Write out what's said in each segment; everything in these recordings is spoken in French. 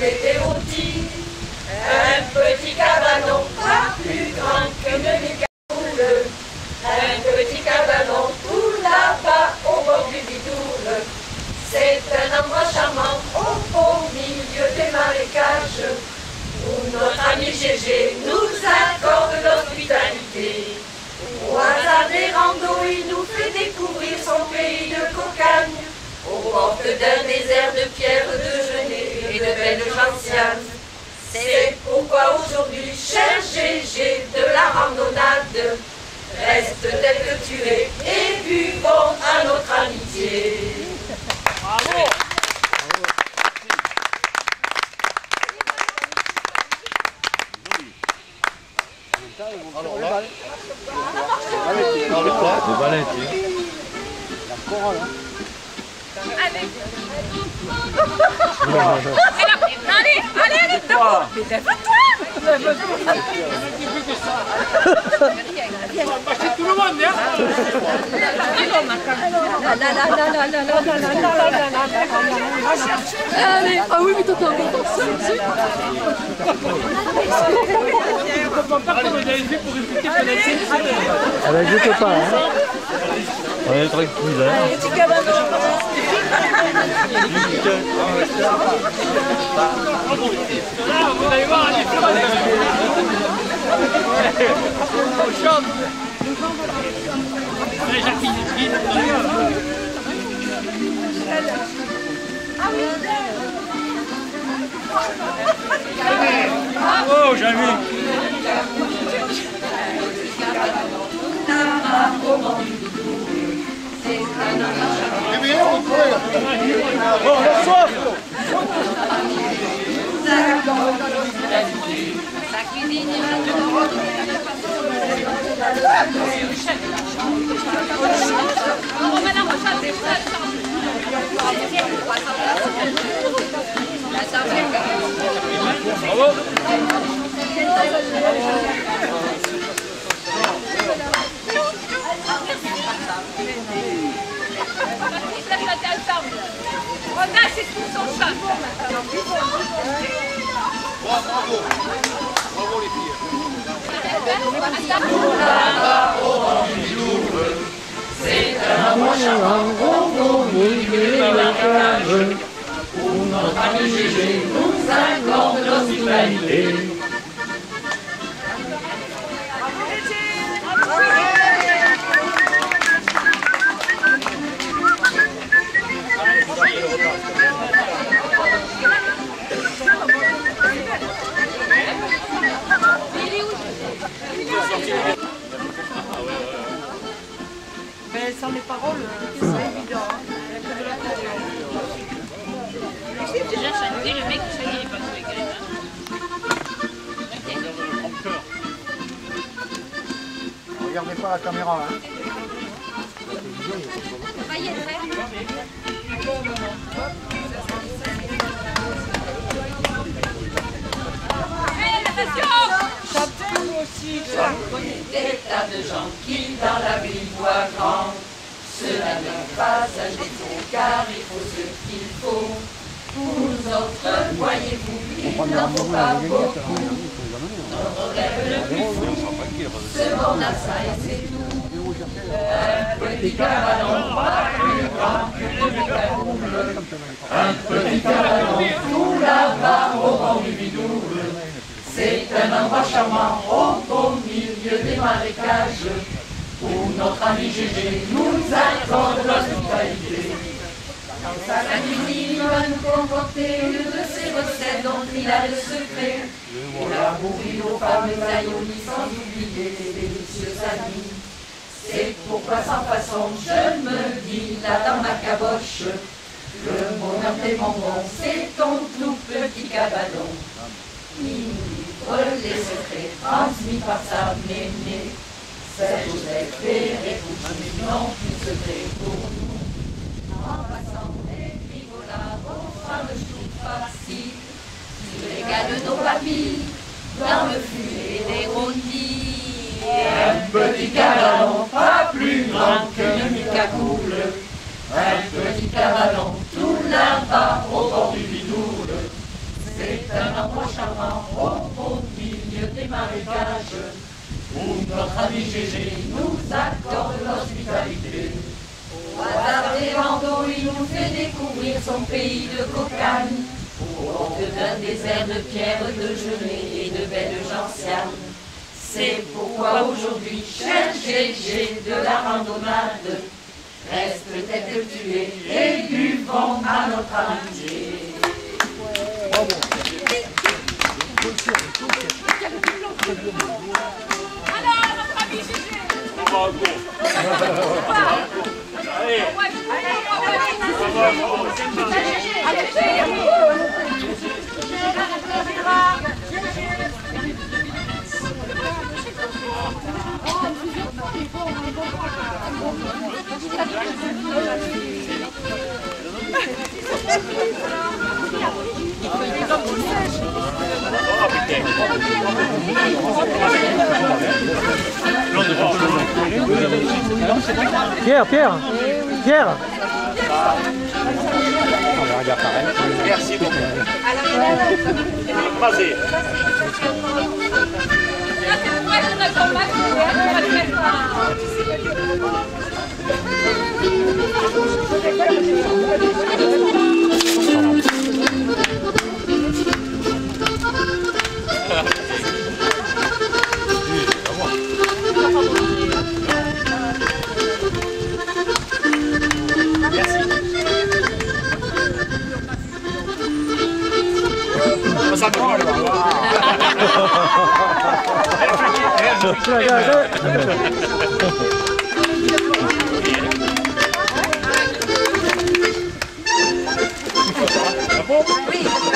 était rôti. Un petit cabanon, pas plus grand qu'une micacoule. Un petit cabanon, tout là-bas au bord du Bidoule. C'est un endroit charmant au milieu des marécages, où notre ami Gégé nous accorde l'hospitalité. Au hasard des randos, il nous fait découvrir son pays de cocagne, aux portes d'un désert de pierres de genêt et de belles gentianes. C'est pourquoi aujourd'hui, cher Gégé de la randonnade, reste tel que tu es et buvons à notre amitié. Bravo. Alors là, des balettes. La chorale, hein. Allez, allez, dedans. Mais lève-toi. C'est tout le monde, hein. Allez, ah oui, mais t'entends encore ça. Elle n'existe pas, hein. On est tranquille, hein. Petit cabanon. Vous allez voir, on chante. Oh, jamais. Bon, on a soif. Bravo. On a, c'est tout son chat. Bravo. Bravo les filles. C'est un endroit charmant au milieu des marécages, où notre ami Gégé nous accorde l'hospitalité. Mais sans les paroles, c'est évident. Il n'y a que de l'accordéon. Déjà, chanter, le mec, il n'est pas joué quand même. Regardez pas la caméra, hein. Des tas de gens qui dans la ville voient grand. Cela n'est pas un défaut car il faut ce qu'il faut. Pour nous autres, voyez-vous, il n'en faut pas beaucoup. Notre rêve le plus fou, ce monde a ça et c'est tout. Un petit cabanon pas plus grand qu'une micacoule. Un petit cabanon tout là-bas au bord du Bidoule. C'est un endroit charmant au milieu des marécages, où notre ami Gégé nous accorde l'hospitalité. Dans sa cuisine, il va nous concocter une de ses recettes dont il a le secret. Pour la bourrer nos femmes aïolies sans oublier les délicieux amis. C'est pourquoi sans façon je me dis là dans ma caboche, le bonheur des bonbons c'est ton tout petit cabanon. Il livre les secrets transmis par sa ménée. C'est Joseph et Fouchi n'ont plus de secret pour nous. En passant les frigolards aux femmes choues farcies, qui régalent nos papilles dans le fumet des rôtis. Un petit cabanon pas plus grand qu'une micacoule. Un petit cabanon tout là-bas au bord du Bidoule. C'est un endroit charmant au beau milieu des marécages où notre ami Gégé nous accorde l'hospitalité. Au hasard des randos, il nous fait découvrir son pays de cocagne, au bord d'un désert de pierres, de gelées et de belles gentianes. C'est pourquoi aujourd'hui, cher Gégé de la randonnade, reste tête tuée et buvons à notre amitié. Alors, notre ami Gégé. Allez. Pierre, Pierre, Pierre. Merci beaucoup. Vas-y.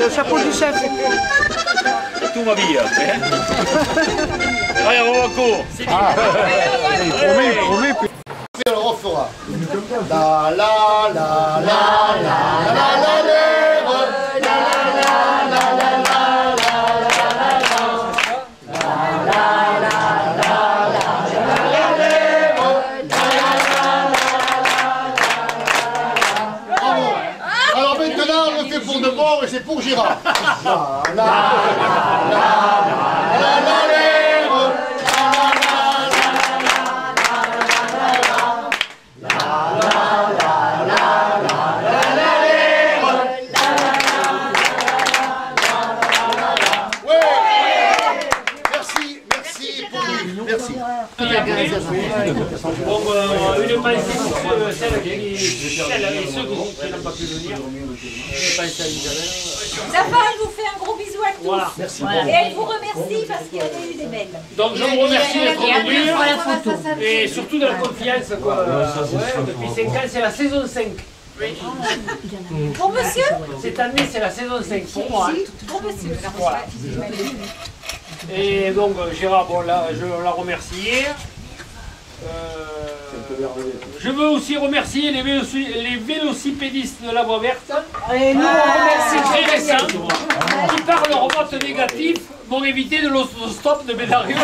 Le chapeau du chef. Tout ma vie. Allez, on va en cours. Il promet. On le refera. La la la la la la la lèvre. La la la la la la la la la la la lèvre. Bravo. Alors maintenant on le fait pour de bon et c'est pour Gérard. La la la la la lèvre. Merci. Bon, une pensée pour celles et ceux qui n'ont pas pu venir. Une pensée à Isabelle. Zafar, elle vous fait un gros bisou à tous. Voilà. Merci. Et elle vous remercie parce qu'il y a eu des mails. Donc je vous remercie d'être venus et surtout de la confiance. Depuis 5 ans, c'est la saison 5. Pour monsieur? Cette année, c'est la saison 5 pour moi. Pour monsieur. Voilà. Et donc Gérard, bon là, je la remercie hier. Je veux aussi remercier les vélocipédistes de la Voie Verte. Et nous, on remercie Très récents, qui par leur vote négatif vont éviter de l'autostop de Bédarieux.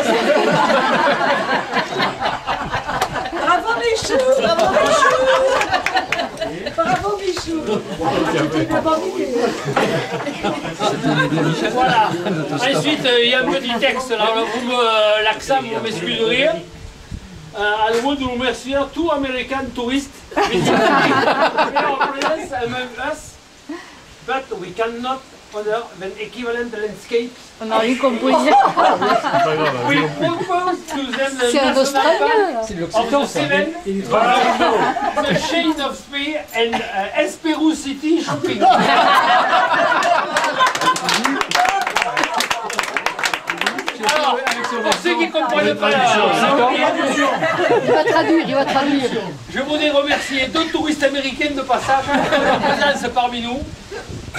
Bravo Michou! Bravo Michou! Bravo Michou! Voilà. Ensuite, il y a un petit texte, là, l'accent, vous m'excuserez. I would remercier two American tourists visiting among us, but we cannot other than equivalent landscapes. On a eu compris. We propose to them the national park of the Seven, the Shade of Spey and Esperou City shopping. Alors, pour ceux qui ne comprennent pas la Il va traduire. je voudrais remercier deux touristes américains de passage pour leur présence parmi nous,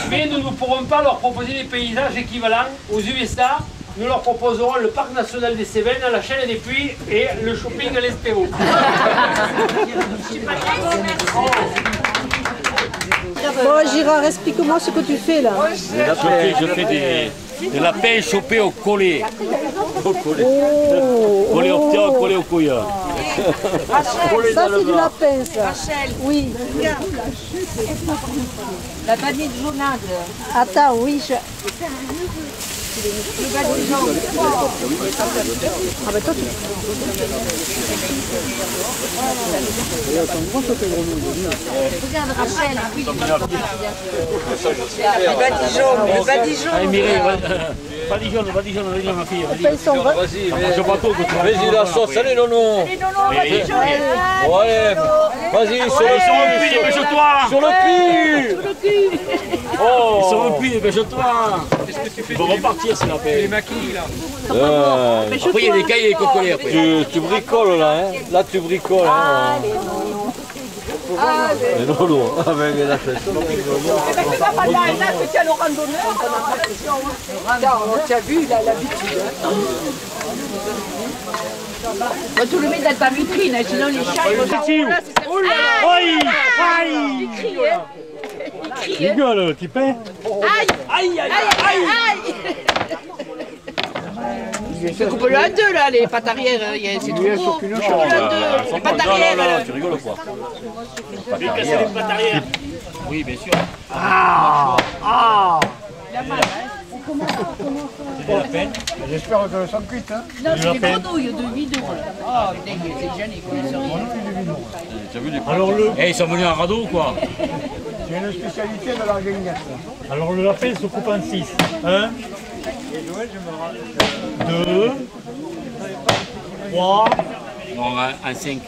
mais nous ne pourrons pas leur proposer des paysages équivalents aux USA. Nous leur proposerons le parc national des Cévennes, la chaîne des Puits et le shopping à l'Espéro. Bon, Gérard, explique-moi ce que tu fais là. Je fais de la pêche chopée au collet. Collet au pied, collet au couille. Rachel, ça c'est du lapin, ça. Rachel, oui. La badigeonnade. Attends, oui, je... Le badigeon. Ah bah toi tu... Regarde Rachel. Le badigeon. Allez Mireille, badigeonne, regarde ma fille. Vas-y, la sauce, allez, Nono. Allez, Nono, badigeon. Ouais, vas-y, sur le cul, dépêche-toi. Sur le cul. Oh. Sur le cul, dépêche-toi. Qu'est-ce que tu fais? Ils vont repartir, c'est la paix. Les maquilles, là. Après, il y a des cailles et des cocolets, après. Tu bricoles, là, hein. Là, tu bricoles, hein. Allez, Nono. Mais Nono, avec la chaise. C'est pas mal là, c'est le randonneur. Tu as vu, il a l'habitude. Tu le mets dans ta vitrine, sinon les chats ils vont... Aïe. Aïe. Il gueule, tu paies. Aïe. Coupe-le en deux là, les pattes arrière, c'est trop gros. Coupe-le en deux, les pattes arrière. Non, tu rigoles quoi. Lui casser les pattes arrière. Oui, bien sûr. C'était la peine. J'espère que le sang cuite. Hein. Non, c'est des grenouilles de vidéo. Oh, putain, c'est jeune et quoi. Alors ils sont venus en radeau ou quoi? C'est une spécialité de la guignette. Alors le lapin se coupe en 6. 1, 2, 3. Non, en 5.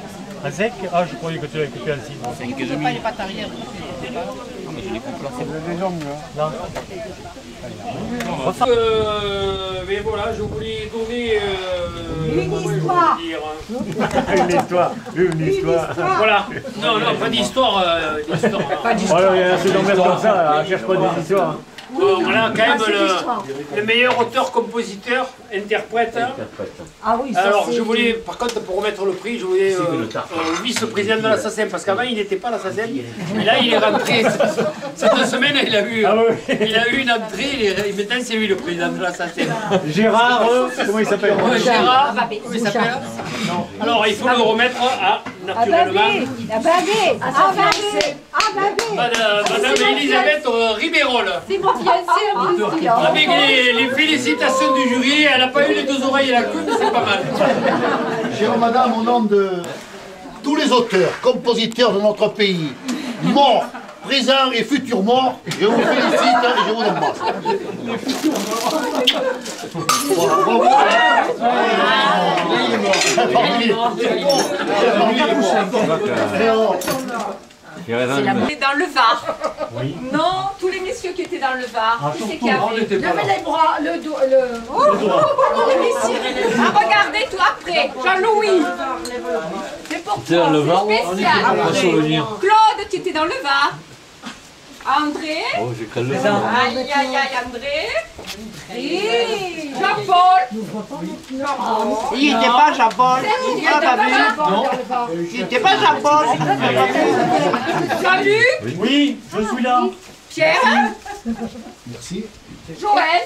En 5? Ah, je croyais que tu l'avais coupé en 6. 5 et demi. Pas les pattes arrière. Non, mais je les coupe là. C'est des ongles. Non. Mais voilà, je voulais donner Une histoire. Une histoire. Voilà. Non, pas d'histoire. Pas d'histoire. Voilà, il y a assez d'emmerde comme ça, là. Cherche pas d'histoire. Voilà, quand même le meilleur auteur-compositeur, interprète. Ah oui, ça alors, je voulais, par contre, pour remettre le prix, je voulais vice-président de la SACEM, parce qu'avant, il n'était pas à la SACEM. Et là, il est rentré. Cette semaine, il a eu une entrée, et maintenant, c'est lui le président de la SACEM. Gérard, comment il s'appelle? Gérard, comment il s'appelle? Alors, il faut le remettre à, naturellement, Madame Elisabeth Ribérol. c'est mon fiancé, Avec les félicitations du jury, elle n'a pas eu les deux oreilles et la queue, mais c'est pas mal. Chère madame, au nom de tous les auteurs, compositeurs de notre pays, morts, présents et futurs morts, je vous félicite et je vous embrasse. Dans le Var. Oui. Non, tous les messieurs qui étaient dans le Var. Qui c'est qui a fait? Levez les bras, le dos, le... Les messieurs. Ah, regardez tout après. Jean-Louis. C'est pour toi. Dans le Var, c'est spécial. Claude, tu étais dans le Var. André. Oh, j'ai créé le Aïe, André. Et Jean-Paul. Il n'était pas Jean-Paul. Il n'était pas Jean-Paul. Jean-Luc. Oui, je suis là. Pierre. Merci. Joël.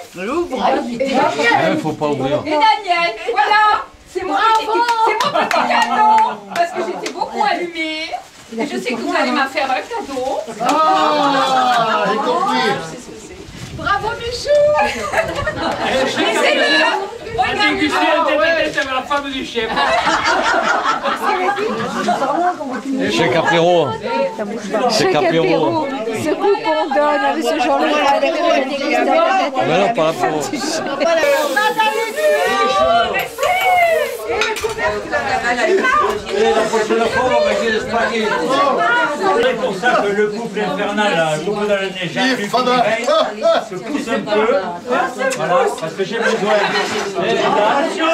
Et Daniel. faut pas ouvrir. Et Daniel. Voilà. C'est mon petit cadeau. Parce que j'étais beaucoup allumée. Et je sais que vous allez m'en faire un cadeau. Ah, j'ai compris. Bravo Michou. Laissez-le. Elle dégustait un tête-à-tête avec la femme du chef. Chèque apéro. Chèque apéro. Ce coup qu'on donne avec ce genre-là, Mais non, pas l'apéro. C'est pour ça que le couple infernal, le couple dans le neige, Jean-Luc se pousse un peu. Voilà, parce que j'ai besoin. Attention,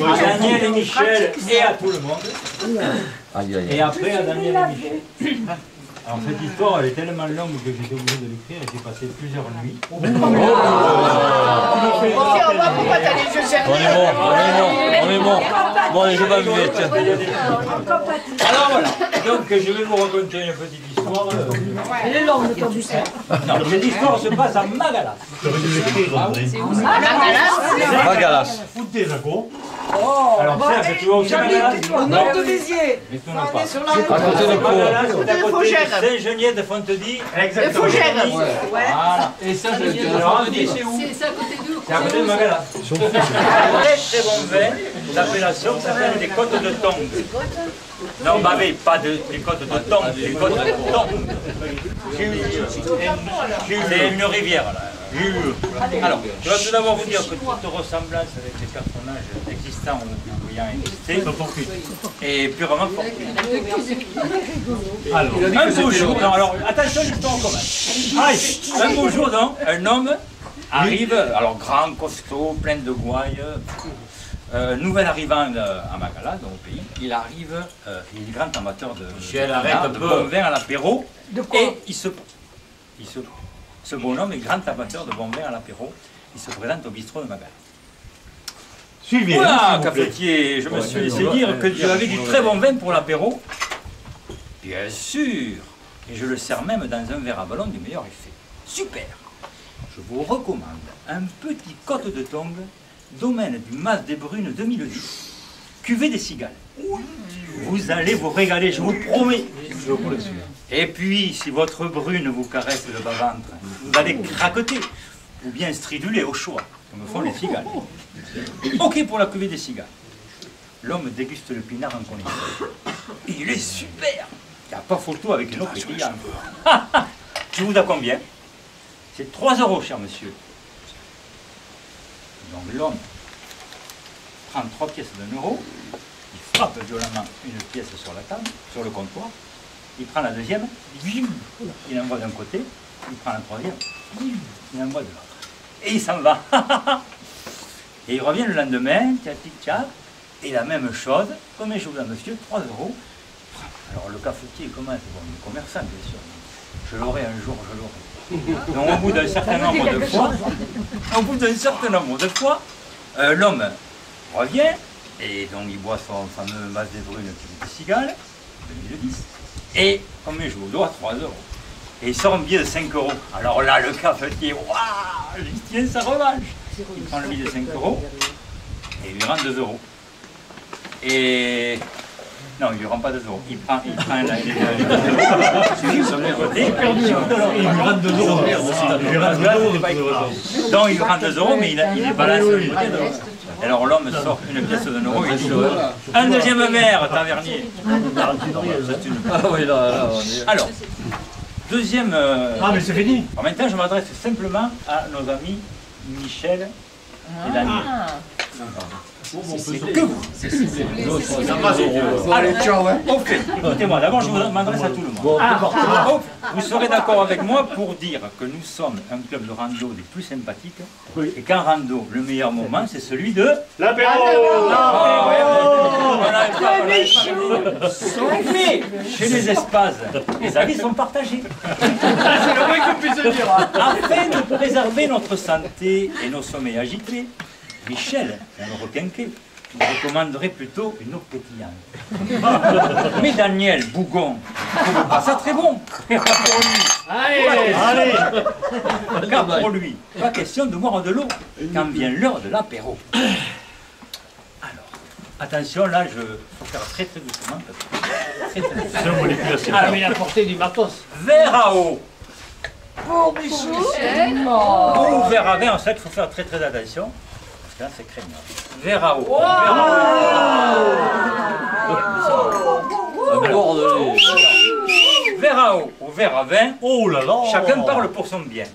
à Daniel et Michel et à tout le monde. Et après à Daniel et Michel. Alors cette histoire, elle est tellement longue que j'étais obligé de l'écrire et j'ai passé plusieurs nuits. On est mort. Bon, allez, je vais me mettre. Alors voilà, donc je vais vous raconter une petite histoire. Elle est longue, ton bouchon. Non, cette histoire se passe à Magalas. Magalas. Foutez, d'accord. Alors, Serge, tu vas aussi Magalas? Au nord de Béziers. Mais tu n'en pas. Sur la À côté de Magalas, Pau. c'est à côté de Saint-Genier de Fontedy. Exactement. Voilà. Et ça, je dis, c'est où? C'est à côté d'eux. C'est à côté de Magalas. Très très bon vin d'appellation qui s'appelle des côtes de Tongue. Non, bavez, pas des côtes de Tongue, des côtes de Tongue. C'est une rivière là. Alors, je dois tout d'abord vous dire que toute ressemblance avec les personnages existants ou ayant existé est purement fortuite. Alors, un beau jour, non, alors attention, l'histoire commence. Un beau jour, donc, un homme arrive, alors grand, costaud, plein de gouailles, nouvel arrivant à Magalas, donc au pays, il arrive, il est grand amateur de bon vin à l'apéro, et ce bonhomme est grand amateur de bon vin à l'apéro, il se présente au bistrot de Magalas. Suivez. Voilà, cafetier, je me suis laissé dire que tu avais du très bon vin pour l'apéro. Bien sûr, et je le sers même dans un verre à ballon du meilleur effet. Super. Je vous recommande un petit Côte de Tongue, domaine du Mas des Brunes 2010, cuvée des Cigales. Vous allez vous régaler, je vous promets. Et puis, si votre brune vous caresse le bas-ventre, vous allez craqueter, ou bien striduler au choix, comme font les cigales. Ok pour la cuvée des cigales. L'homme déguste le pinard en connaisseur. Il est super. Il n'y a pas photo avec une eau pétillante. Je vous donne combien? C'est 3 €, cher monsieur. Donc l'homme prend 3 pièces d'1 €, il frappe violemment une pièce sur la table, sur le comptoir, il prend la deuxième, il envoie d'un côté, il prend la troisième, il envoie de l'autre. Et il s'en va. Et il revient le lendemain, et la même chose, combien je vous donne, monsieur? 3 €. Alors le cafetier commence, bon, le commerçant bien sûr, je l'aurai un jour, je l'aurai. Donc au bout d'un certain nombre de fois, l'homme revient, et donc il boit son fameux Mas des Brunes qui est des Cigales, 2010, et combien je vous dois? 3 €. Et il sort un billet de 5 €. Alors là, le cafetier, waouh, il tient sa revanche. Il prend le billet de 5 € et il lui rend 2 €. Et non, il ne lui rend pas 2 €. Il prend la... Il lui rend 2 €. Donc il lui rend 2 €, mais il balance le billet de l'autre. Alors l'homme sort une pièce de 1 € et dit un deuxième verre, tavernier. Alors, deuxième. Ah, mais c'est fini. En même temps, je m'adresse simplement à nos amis Michel et Daniel. C'est que vous. Allez, ciao, hein. Ok, écoutez-moi, d'abord je m'adresse à tout le monde. Vous serez d'accord avec moi pour dire que nous sommes un club de rando des plus sympathiques, et qu'en rando, le meilleur moment, c'est celui de... L'apéro. Mais chez les espaces, les avis sont partagés. C'est le moins qu'on puisse le dire. Afin de préserver notre santé et nos sommeils agités, Michel, un requinqué, vous recommanderait plutôt une eau pétillante. Mais Daniel Bougon, il trouve pas ça très bon. Car pour lui, pas question de boire de l'eau quand vient l'heure de l'apéro. Alors, attention, là, faut faire très très doucement. Très, très doucement. Alors, il a porté du matos. Verre à eau. Pour Michel. Ou verre à vin, en fait, il faut faire très très attention. Là, c'est craignant. Verre à eau. Verre à eau ou verre à vin. Oh là là. Chacun parle pour son bien.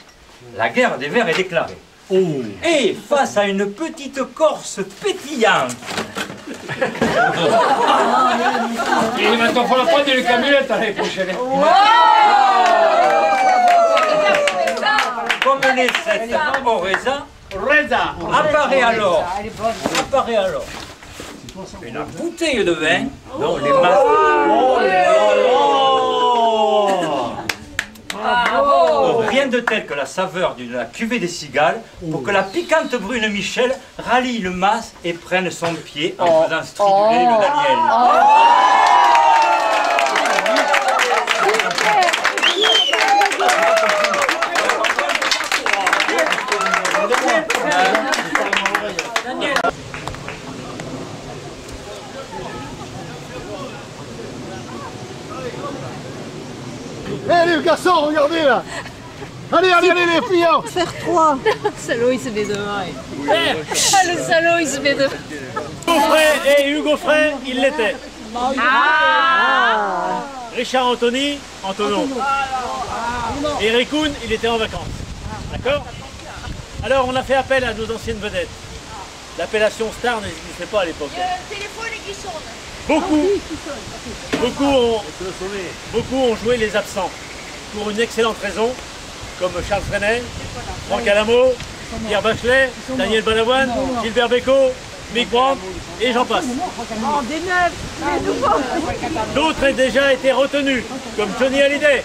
La guerre des verres est déclarée. Et face à une petite Corse pétillante. Et maintenant, il faut la prendre de la camionnette l'année prochaine. Comme les 7 au raisin. Reza. Apparaît alors une bouteille de vin dont les masques. rien de tel que la saveur de la cuvée des cigales pour que la piquante brune Michel rallie le mas et prenne son pied en faisant striduler le Daniel. Eh les garçons, regardez là. Allez, allez, allez les filles. Faire 3. Le salaud, il se met demain. Ah, le salaud, il se met demain. Hugo Frey et Hugo Frey, il l'était. Richard Anthony, Antonon. Et Ricoun, il était en vacances. D'accord? Alors on a fait appel à nos anciennes vedettes. L'appellation star n'existait pas à l'époque. téléphone qui sonne. Beaucoup ont joué les absents. Pour une excellente raison, comme Charles Trenet, Franck Alamo, Pierre Bachelet, Daniel Balavoine, Gilbert Bécaud, Mick Brandt et j'en passe. D'autres ont déjà été retenus, comme Johnny Hallyday,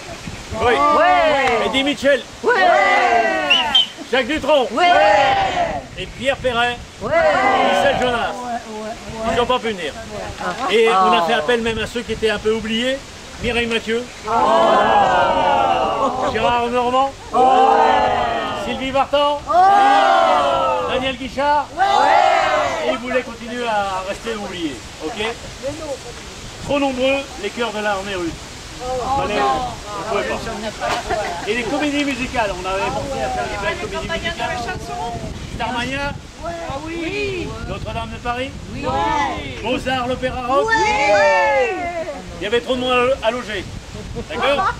Eddie Mitchell, Jacques Dutronc, et Pierre Perret, Michel Jonas. Ils n'ont pas pu venir. Et on a fait appel même à ceux qui étaient un peu oubliés, Mireille Mathieu, Gérard Normand, Sylvie Vartan, Daniel Guichard, et ils voulaient continuer à rester oubliés. Ok? Trop nombreux les chœurs de l'armée russe. On pouvait pas. Et les comédies musicales, on avait pensé à faire des belles comédies musicales. Starmania, Notre-Dame de Paris, Mozart, l'opéra rock. Il y avait trop de monde à loger. D'accord?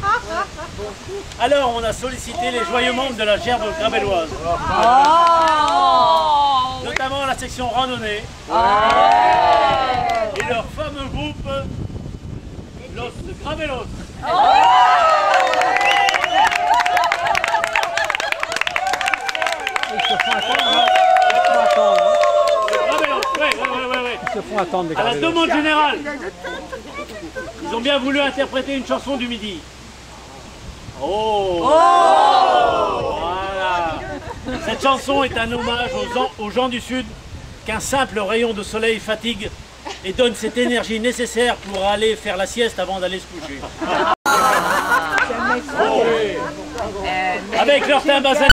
Alors on a sollicité les joyeux membres de la gerbe grabelloise. Notamment la section randonnée. Et leur fameux groupe Los Grabelos. Ils se font attendre des À la demande générale, ils ont bien voulu interpréter une chanson du Midi. Voilà. Cette chanson est un hommage aux gens du Sud qu'un simple rayon de soleil fatigue et donne cette énergie nécessaire pour aller faire la sieste avant d'aller se coucher. Avec leur timbre